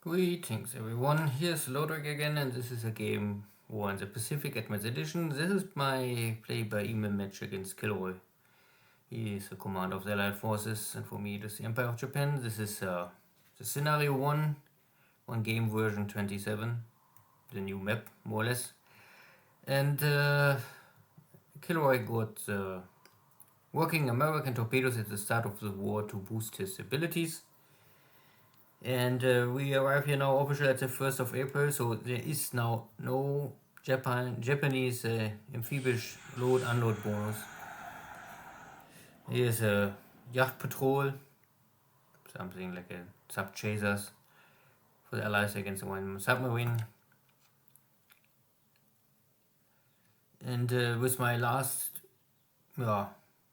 Greetings everyone, here's Lodric again, and this is a game War in the Pacific Advanced Edition. This is my play-by-email match against KilRoy. He is the commander of the Allied Forces, and for me it is the Empire of Japan. This is the Scenario 1 on game version 27, the new map, more or less. And KilRoy got working American torpedoes at the start of the war to boost his abilities. And we arrive here now officially at the 1st of April, so there is now no Japanese amphibious load-unload bonus. Here's a yacht patrol, something like a sub-chasers for the Allies against one submarine. And with my last,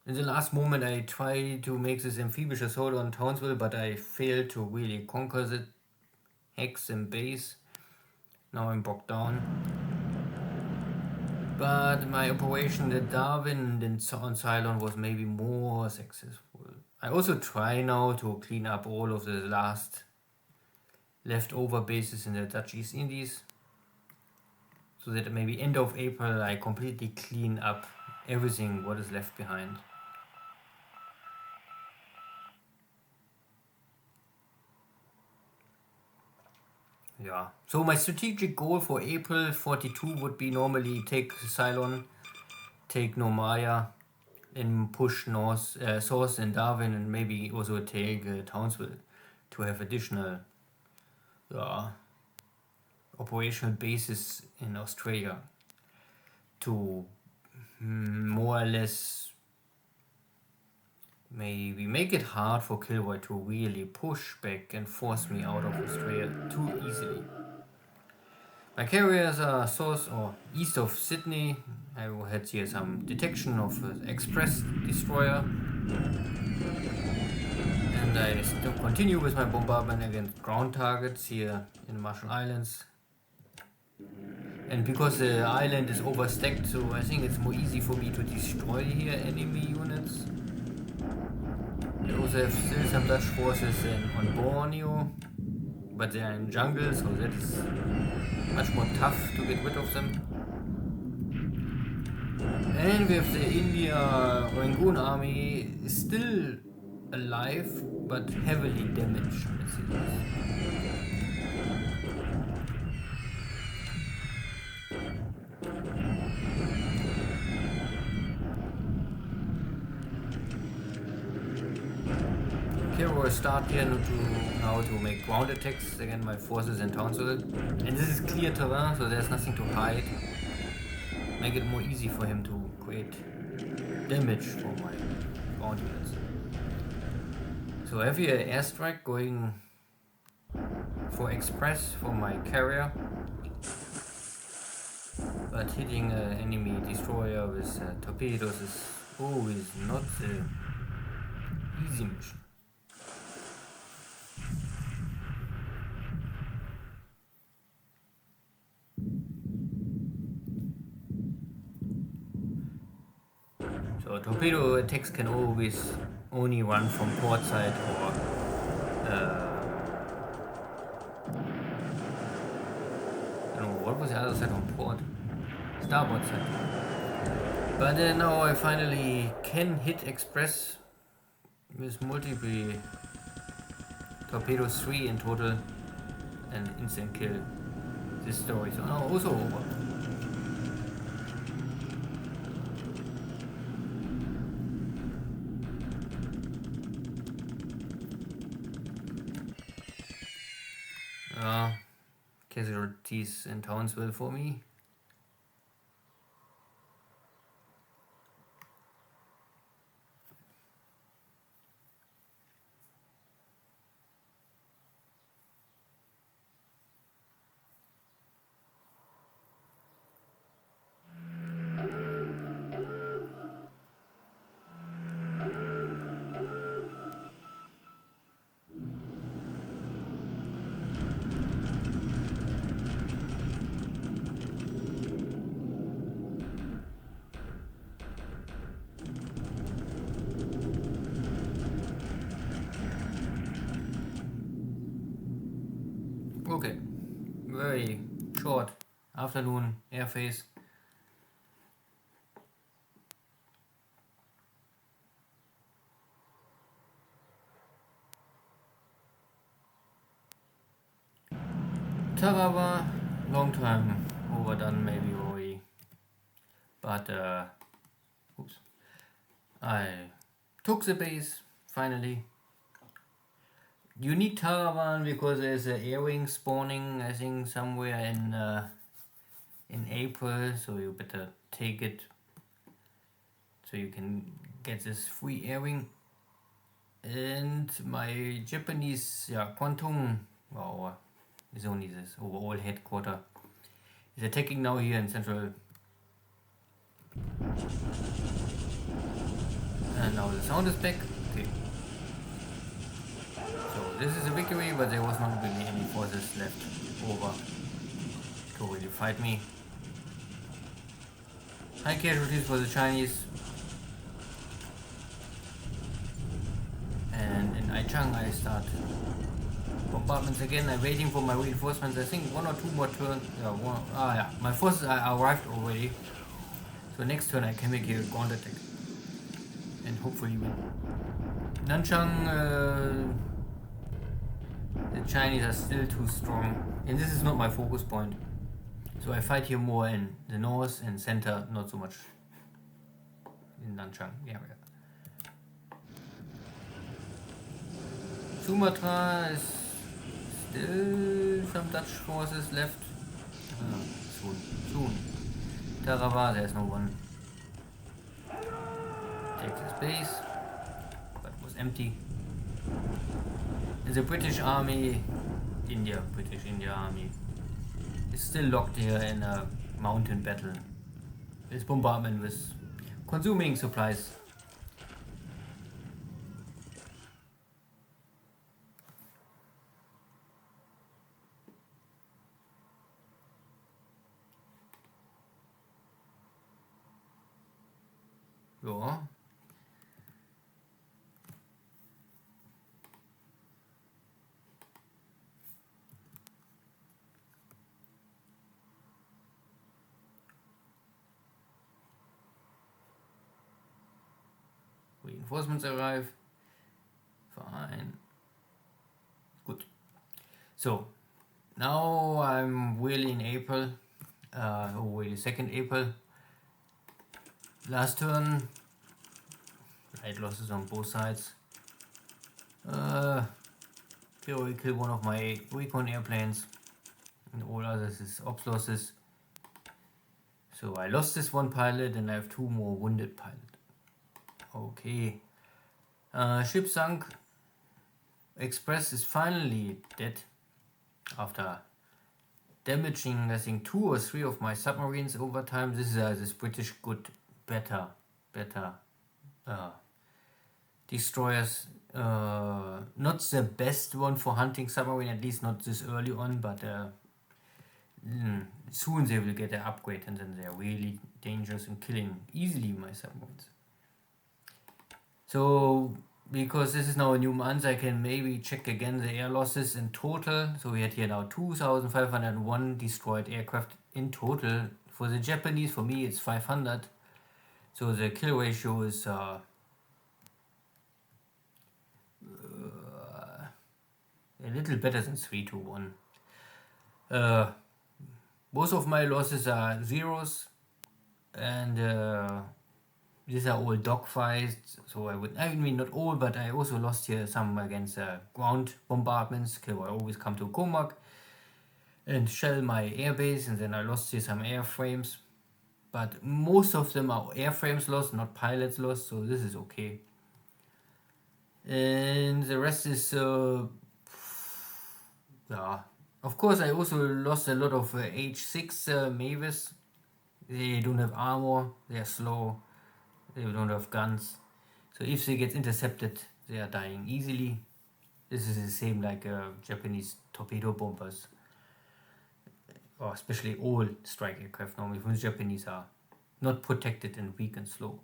in the last moment I tried to make this amphibious assault on Townsville, but I failed to really conquer the hex and base. Now I'm bogged down. But my operation at Darwin and on Ceylon was maybe more successful. I also try now to clean up all of the last leftover bases in the Dutch East Indies, so that maybe end of April I completely clean up everything what is left behind. Yeah, so my strategic goal for April 42 would be normally take Ceylon, take Nomaya, and push north, south in Darwin, and maybe also take Townsville to have additional operational bases in Australia to more or less maybe make it hard for KilRoy to really push back and force me out of Australia too easily. My carriers are south or east of Sydney. I had here some detection of express destroyer. And I still continue with my bombardment against ground targets here in the Marshall Islands. And because the island is overstacked, so I think it's more easy for me to destroy here enemy units. I also have still some Dutch forces on Borneo, but they are in jungle, so that is much more tough to get rid of them. And we have the India Rangoon army is still alive, but heavily damaged. KilRoy start here now to make ground attacks against my forces in Townsville. And this is clear terrain, so there's nothing to hide. Make it more easy for him to create damage for my ground units. So I have here an airstrike going for express for my carrier. But hitting an enemy destroyer with torpedoes is always not an easy mission. So torpedo attacks can always only run from port side or I don't know, what was the other side on port? Starboard side. But now I finally can hit express with multiple torpedoes, 3 in total, and instant kill. This story is now also over. Casualties in Townsville for me. Okay, very short afternoon airface. Tarawa, long time overdone maybe already, but oops, I took the base finally. You need Tarawan because there's an air wing spawning, I think, somewhere in April, so you better take it so you can get this free air wing. And my Japanese, Quantum, well, is only this overall headquarter, is attacking now here in central. And now the sound is back. Okay. So this is a victory, but there was not really any forces left over to really fight me. High casualties for the Chinese. And in Aichang I start bombardments again. I'm waiting for my reinforcements. I think 1 or 2 more turns. My forces are arrived already. So next turn I can make a ground attack. And hopefully win. Nanchang, the Chinese are still too strong. And this is not my focus point. So I fight here more in the north and center, not so much in Nanchang area. Sumatra is still some Dutch forces left. Soon. Tarawa, there's no one. Take this base, but it was empty. And the British Army, British India Army, is still locked here in a mountain battle. This bombardment was consuming supplies. Ja. Reinforcements arrive. Fine. Good. So now I'm really in April, really 2nd April. Last turn, light losses on both sides. KilRoy killed one of my recon airplanes, and all others is ops losses. So I lost this one pilot, and I have 2 more wounded pilots. Okay. Ship sunk. Express is finally dead after damaging, I think, 2 or 3 of my submarines over time. This is this British good, better destroyers. Not the best one for hunting submarine, at least not this early on, but soon they will get an upgrade, and then they're really dangerous in killing easily my submarines. So because this is now a new month, I can maybe check again the air losses in total. So we had here now 2,501 destroyed aircraft in total. For the Japanese, for me it's 500. So the kill ratio is a little better than 3-1. Most of my losses are zeros, and these are all dogfights. So I mean not all, but I also lost here some against ground bombardments. KilRoy always come to Comac and shell my airbase, and then I lost here some airframes. But most of them are airframes lost, not pilots lost, so this is okay. And the rest is of course I also lost a lot of H6 Mavis. They don't have armor, they are slow, they don't have guns. So if they get intercepted, they are dying easily. This is the same like Japanese torpedo bombers, or especially all strike aircraft normally from the Japanese are not protected and weak and slow.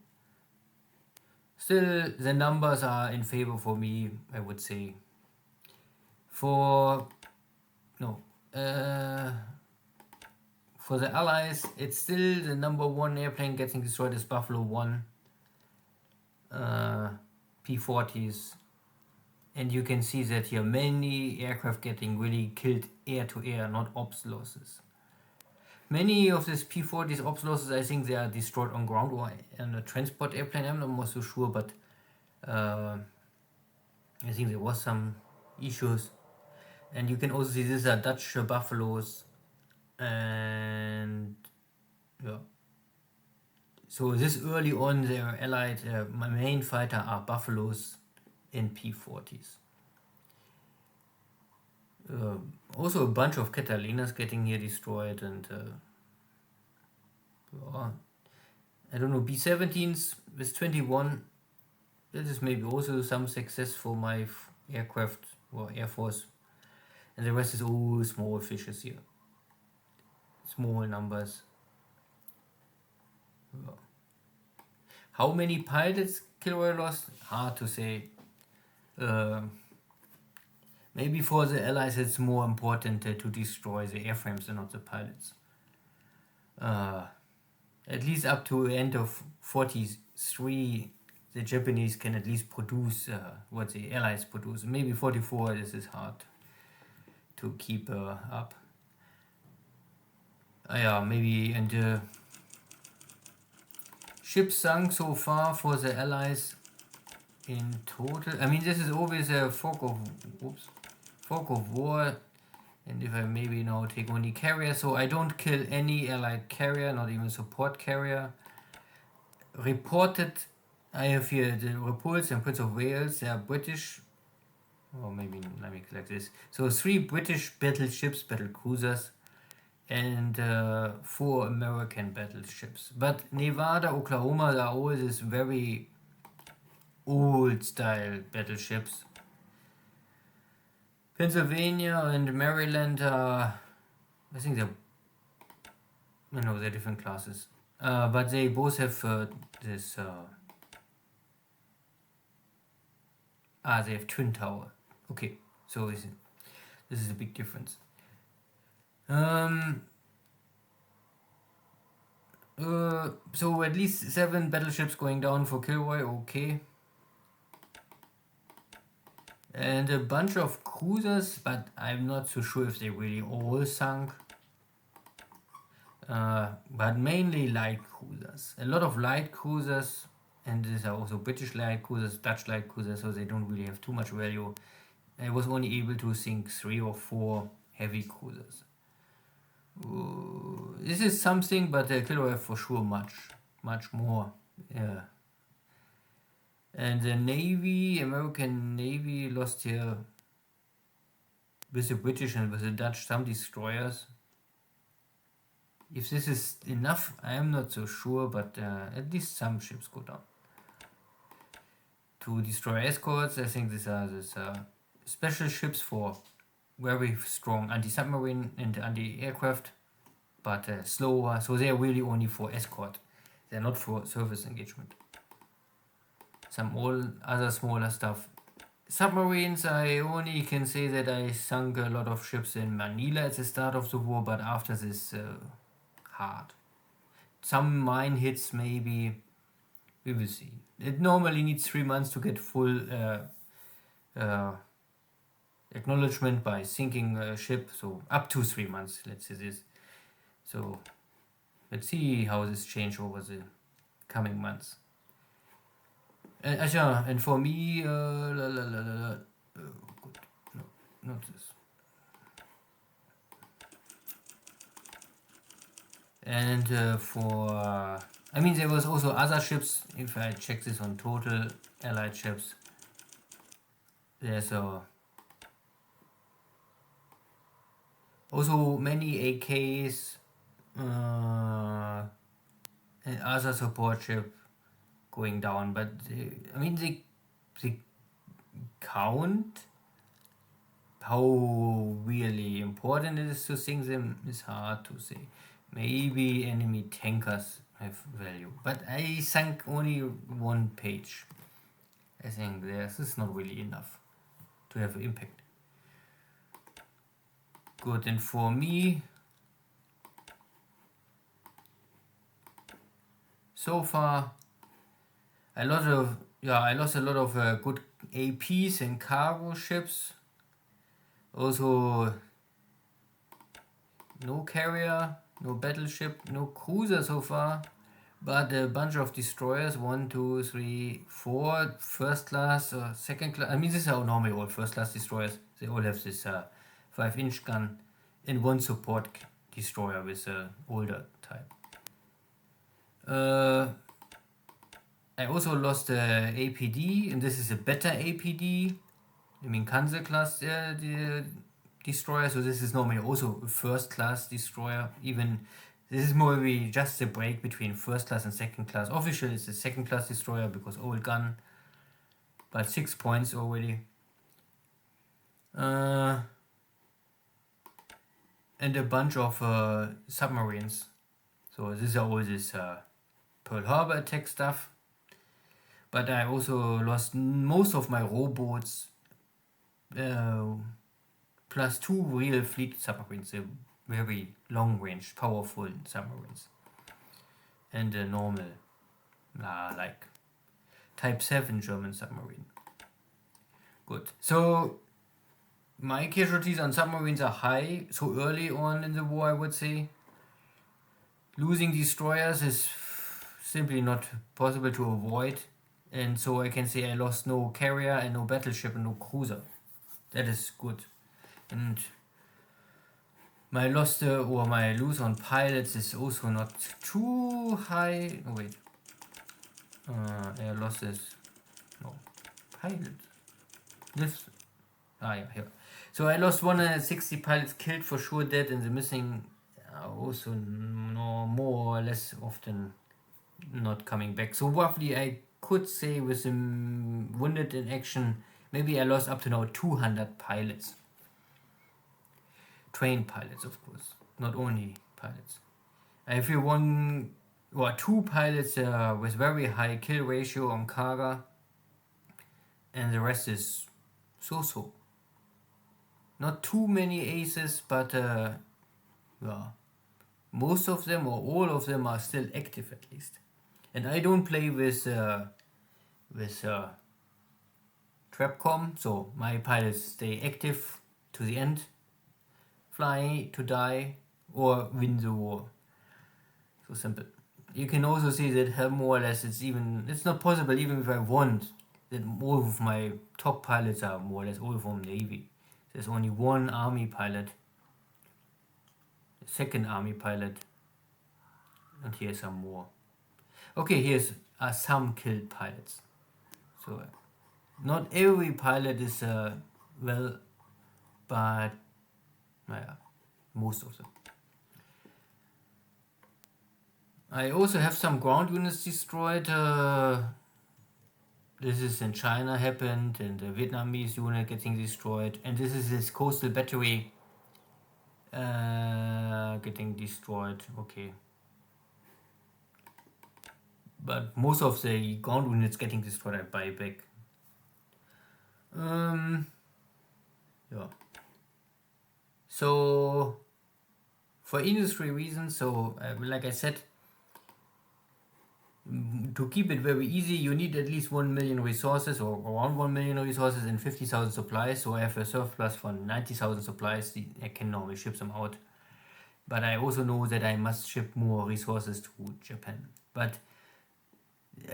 Still, the numbers are in favor for me, I would say. for the Allies, it's still the number one airplane getting destroyed is Buffalo 1 P-40s. And you can see that here many aircraft getting really killed air to air, not ops losses. Many of these P-40s ops losses, I think they are destroyed on ground or in a transport airplane. I'm not more so sure, but I think there was some issues. And you can also see these are Dutch Buffaloes, and yeah. So this early on, they are allied. My main fighter are Buffaloes in P-40s. Also a bunch of Catalinas getting here destroyed, and I don't know, B-17s with 21. This is maybe also some success for my aircraft or Air Force. And the rest is all small fishes here. Small numbers. How many pilots KilRoy lost? Hard to say. Maybe for the Allies it's more important to destroy the airframes and not the pilots. At least up to the end of 43, the Japanese can at least produce what the Allies produce. Maybe 44, this is hard to keep up. Yeah, maybe, and ships sunk so far for the Allies in total. I mean, this is always a fog of war. And if I maybe now take only carrier, so I don't kill any Allied carrier, not even support carrier. Reported, I have here the reports in Prince of Wales, they are British, or maybe let me collect this. So 3 British battleships, battle cruisers, and 4 American battleships. But Nevada, Oklahoma are all these very old style battleships. Pennsylvania and Maryland are, I think they're different classes. But they both have this, they have twin tower. Okay, so this is a big difference. So at least 7 battleships going down for KilRoy, okay. And a bunch of cruisers, but I'm not so sure if they really all sunk. But mainly light cruisers. A lot of light cruisers, and these are also British light cruisers, Dutch light cruisers, so they don't really have too much value. I was only able to sink 3 or 4 heavy cruisers. This is something, but KilRoy for sure much more. Yeah. And the Navy, American Navy lost here with the British and with the Dutch some destroyers. If this is enough, I am not so sure, but at least some ships go down. To destroy escorts, I think these are special ships for very strong anti-submarine and anti-aircraft, but slower, so they are really only for escort. They're not for surface engagement. Some all other smaller stuff. Submarines, I only can say that I sunk a lot of ships in Manila at the start of the war, but after this, hard. Some mine hits maybe, we will see. It normally needs 3 months to get full acknowledgement by sinking a ship, so up to 3 months, let's say this. So let's see how this changes over the coming months. And for me, good. No, not this. And I mean, there was also other ships. If I check this on total Allied ships, there's also many AKs and other support ship going down, but I mean they count. How really important it is to sink them is hard to say. Maybe enemy tankers have value, but I sank only 1 page. I think this is not really enough to have an impact. Good, and for me, so far, I lost a lot of good APs and cargo ships. Also, no carrier, no battleship, no cruiser so far, but a bunch of destroyers. 1, 2, 3, 4 first class or second class. I mean, these are normally all first class destroyers. They all have this 5-inch gun, and one support destroyer with older type. I also lost the APD, and this is a better APD. I mean, Kanse class the destroyer, so this is normally also a first class destroyer. Even this is more just a break between first class and second class. Officially, it's a second class destroyer because old gun, but 6 points already. And a bunch of submarines. So these are all this Pearl Harbor attack stuff. But I also lost most of my rowboats, plus 2 real fleet submarines, very long range, powerful submarines. And a normal, like Type 7 German submarine. Good. So my casualties on submarines are high, so early on in the war, I would say. Losing destroyers is simply not possible to avoid. And so I can say I lost no carrier and no battleship and no cruiser. That is good. And my loss or my lose on pilots is also not too high. Oh wait. Air losses. No. Pilot. This. Yeah, here. So I lost 160 pilots killed, for sure dead, and the missing also more or less often not coming back. So roughly I could say with them wounded in action, maybe I lost up to now 200 pilots. Trained pilots, of course, not only pilots. I feel 1 or 2 pilots with very high kill ratio on Kaga, and the rest is so. Not too many aces, but most of them or all of them are still active at least. And I don't play with Trapcom, so my pilots stay active to the end, fly to die or win the war. So simple. You can also see that more or less it's not possible, even if I want, that all of my top pilots are more or less all from Navy. There's only 1 Army pilot, a 2nd Army pilot, and here's some more. Okay, here's some killed pilots. So not every pilot is well, but most of them. I also have some ground units destroyed. This is in China happened, and the Vietnamese unit getting destroyed, and this is this coastal battery getting destroyed. Okay. But most of the ground units getting destroyed I buy back. Yeah. So for industry reasons, so like I said, to keep it very easy, you need at least 1 million resources, or around 1 million resources, and 50,000 supplies. So I have a surplus for 90,000 supplies. I can normally ship them out. But I also know that I must ship more resources to Japan. But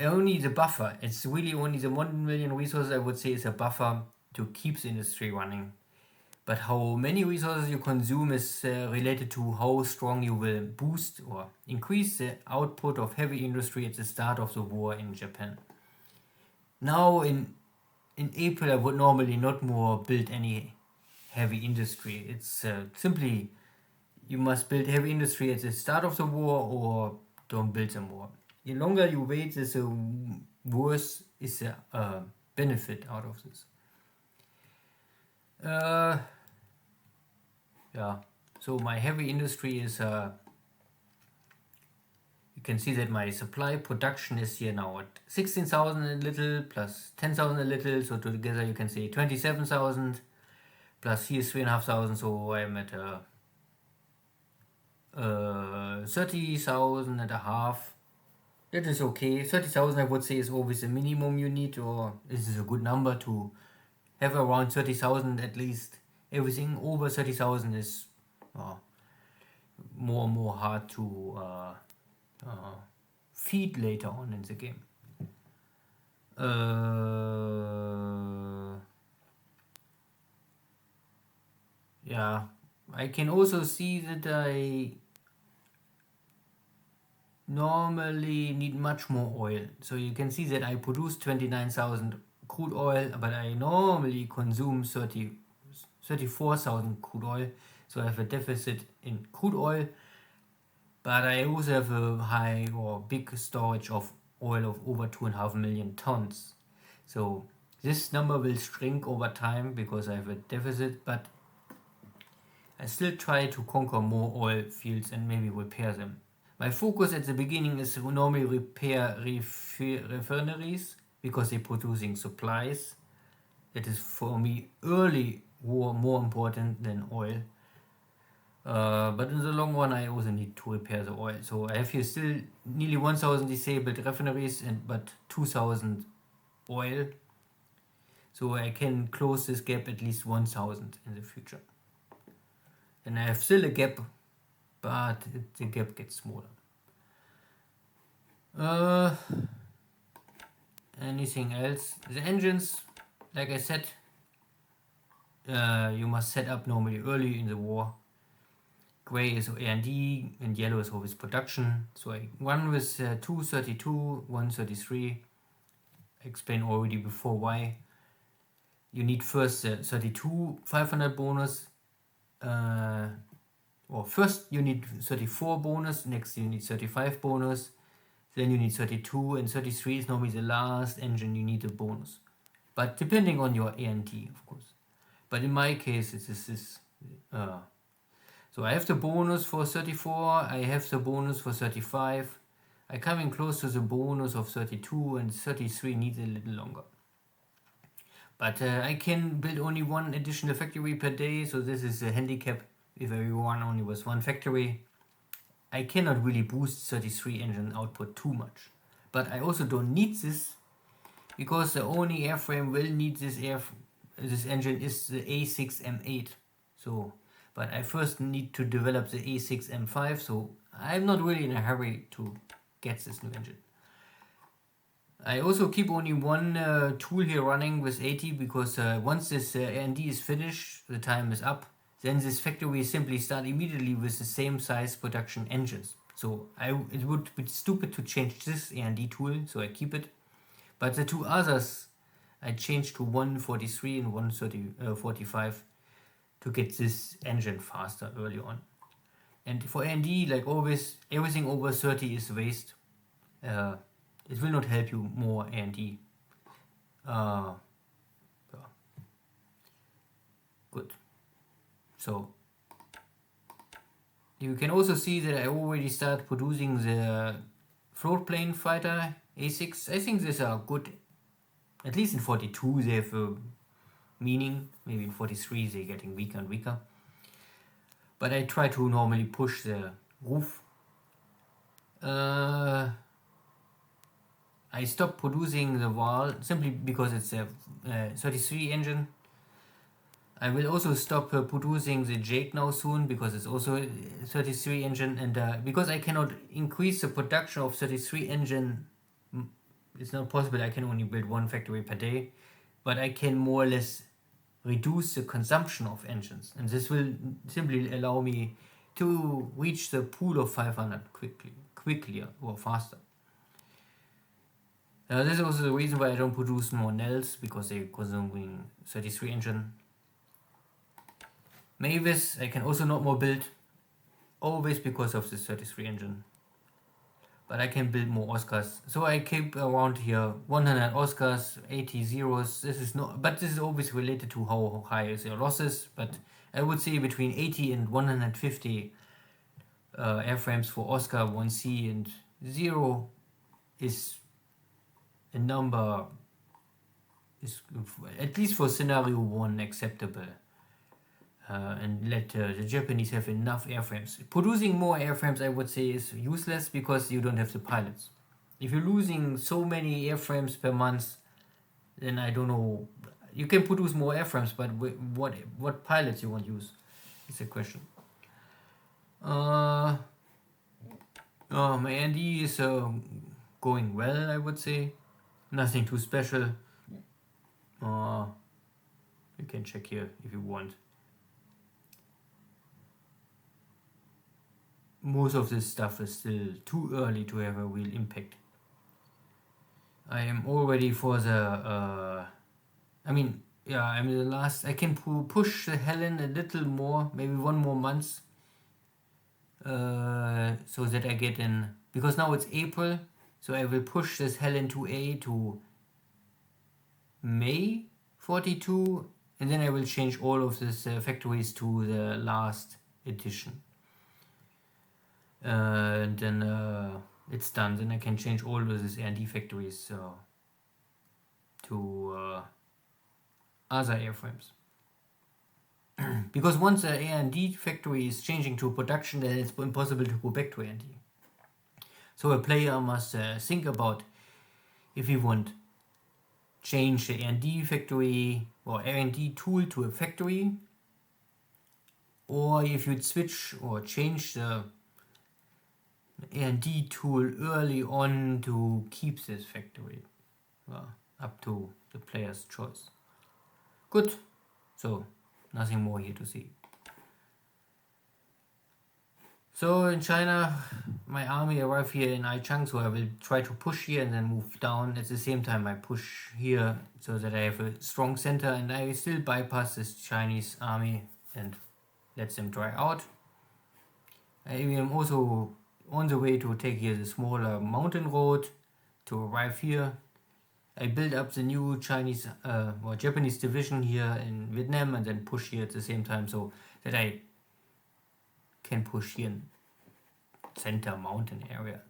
only the buffer, it's really only the 1 million resources, I would say, is a buffer to keep the industry running. But how many resources you consume is related to how strong you will boost or increase the output of heavy industry at the start of the war in Japan. Now in April I would normally not more build any heavy industry. It's simply you must build heavy industry at the start of the war or don't build them more. The longer you wait, the worse is the benefit out of this. Yeah, so my heavy industry is you can see that my supply production is here now at 16,000 a little plus 10,000 a little, so together you can say 27,000 plus here's 3,500, so I'm at 30,000 and a half. That is okay. 30,000 I would say is always the minimum you need, or this is a good number to have around 30,000 at least. Everything over 30,000 is more and more hard to feed later on in the game. Yeah, I can also see that I normally need much more oil. So you can see that I produce 29,000 crude oil, but I normally consume 34,000 crude oil. So I have a deficit in crude oil, but I also have a high or big storage of oil of over 2.5 million tons. So this number will shrink over time because I have a deficit, but I still try to conquer more oil fields and maybe repair them. My focus at the beginning is to normally repair refineries because they're producing supplies. That is for me early war more important than oil. But in the long run, I also need to repair the oil. So I have here still nearly 1,000 disabled refineries but 2,000 oil. So I can close this gap at least 1,000 in the future. And I have still a gap, but the gap gets smaller. Anything else? The engines, like I said, you must set up normally early in the war. Gray is R&D and yellow is always production. So I run with 232, 133. I explained already before why. You need first 32 500 bonus. Or first you need 34 bonus, next you need 35 bonus, then you need 32, and 33 is normally the last engine you need a bonus. But depending on your A&D, of course. But in my case, it is this. So I have the bonus for 34, I have the bonus for 35. I come in close to the bonus of 32, and 33 needs a little longer. But I can build only one additional factory per day, so this is a handicap if everyone only was one factory. I cannot really boost 33 engine output too much. But I also don't need this, because the only airframe will need this engine is the A6M8. So, but I first need to develop the A6M5, so I'm not really in a hurry to get this new engine. I also keep only one tool here running with 80, because once this R&D is finished, the time is up, then this factory simply start immediately with the same size production engines. So it would be stupid to change this R&D tool, so I keep it. But the two others I changed to 143 and 145 to get this engine faster early on. And for R&D, like always, everything over 30 is waste. It will not help you more R&D. Good. So you can also see that I already start producing the float plane fighter A6. I think these are good. At least in 42 they have a meaning. Maybe in 43 they're getting weaker and weaker. But I try to normally push the roof. I stopped producing the Val simply because it's a 33 engine. I will also stop producing the Jake now soon, because it's also a 33 engine, and because I cannot increase the production of 33 engine, it's not possible. I can only build one factory per day, but I can more or less reduce the consumption of engines, and this will simply allow me to reach the pool of 500 quickly or faster. This is also the reason why I don't produce more Nels, because they're consuming 33 engine. Mavis I can also not more build, always because of this 33 engine. But I can build more Oscars. So I keep around here 100 Oscars, 80 zeros. This is always related to how high is your losses. But I would say between 80 and 150 airframes for Oscar 1C, and 0 is a number, is at least for scenario 1 acceptable. and let the Japanese have enough airframes. Producing more airframes, I would say, is useless because you don't have the pilots. If you're losing so many airframes per month, then I don't know. You can produce more airframes, but what pilots you want to use is the question. My ND is going well, I would say. Nothing too special. You can check here if you want. Most of this stuff is still too early to have a real impact. I am already for the I'm the last. I can push the Helen a little more, maybe 1 more month, so that I get in, because now it's April, so I will push this Helen 2A to May 42, and then I will change all of these factories to the last edition. And then it's done. Then I can change all of these R&D factories to other airframes. Because once the R&D factory is changing to production, then it's impossible to go back to R&D. So a player must think about if you want change the R&D factory or R&D tool to a factory, or if you'd switch or change the R&D tool early on to keep this factory. Up to the player's choice. Good. So nothing more here to see. So in China, my army arrived here in Aichang, so I will try to push here and then move down. At the same time, I push here so that I have a strong center, and I still bypass this Chinese army and let them dry out. I am also on the way to take here the smaller mountain road to arrive here. I build up the new Chinese or Japanese division here in Vietnam and then push here at the same time, so that I can push here in center mountain area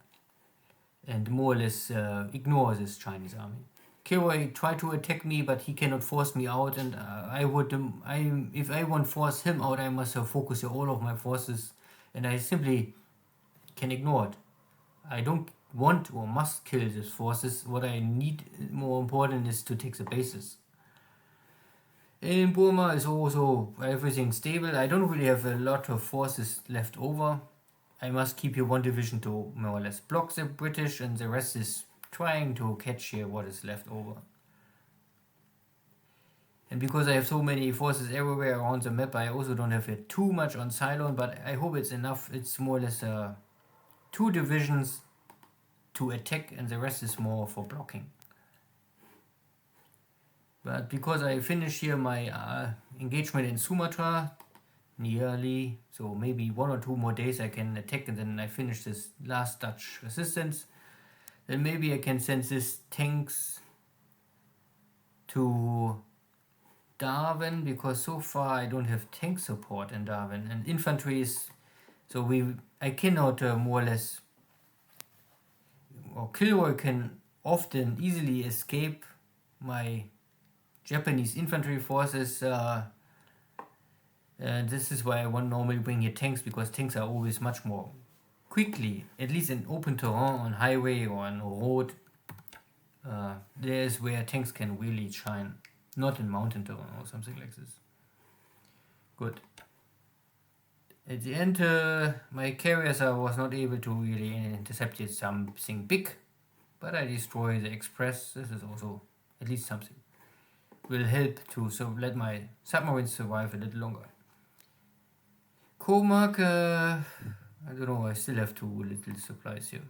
and more or less ignore this Chinese army. KilRoy tried to attack me, but he cannot force me out, and if I want to force him out, I must focus all of my forces, and I simply can ignore it. I don't want or must kill these forces. What I need more important is to take the bases. In Burma is also everything stable. I don't really have a lot of forces left over. I must keep here 1 division to more or less block the British, and the rest is trying to catch here what is left over. And because I have so many forces everywhere around the map, I also don't have it too much on Ceylon, but I hope it's enough. It's more or less 2 divisions to attack, and the rest is more for blocking. But because I finished here my engagement in Sumatra nearly, so maybe 1 or 2 more days I can attack, and then I finish this last Dutch resistance, then maybe I can send these tanks to Darwin, because so far I don't have tank support in Darwin, and infantry is, so I cannot more or less, or KilRoy can often easily escape my Japanese infantry forces. This is why I want normally bring here tanks, because tanks are always much more quickly, at least in open terrain, on highway or on road. There's where tanks can really shine, not in mountain terrain or something like this. Good. At the end, my carriers was not able to really intercept something big, but I destroy the express. This is also at least something. Will help to let my submarines survive a little longer. Comarc, I don't know, I still have 2 little supplies here.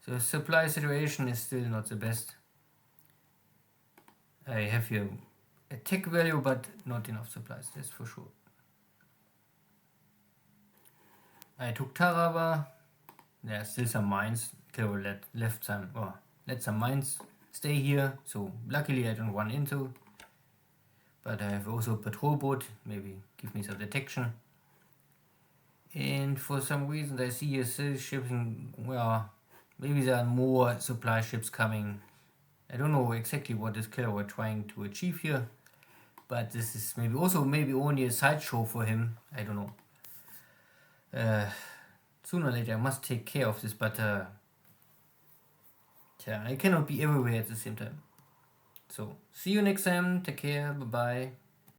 The supply situation is still not the best. I have here attack value, but not enough supplies, that's for sure. I took Tarawa. There are still some mines. KilRoy let some mines stay here, so luckily I don't run into. But I have also a patrol boat, maybe give me some detection. And for some reason I see a ships, maybe there are more supply ships coming. I don't know exactly what is KilRoy trying to achieve here, but this is maybe only a sideshow for him. I don't know. Sooner or later I must take care of this, but I cannot be everywhere at the same time. So see you next time. Take care. Bye bye.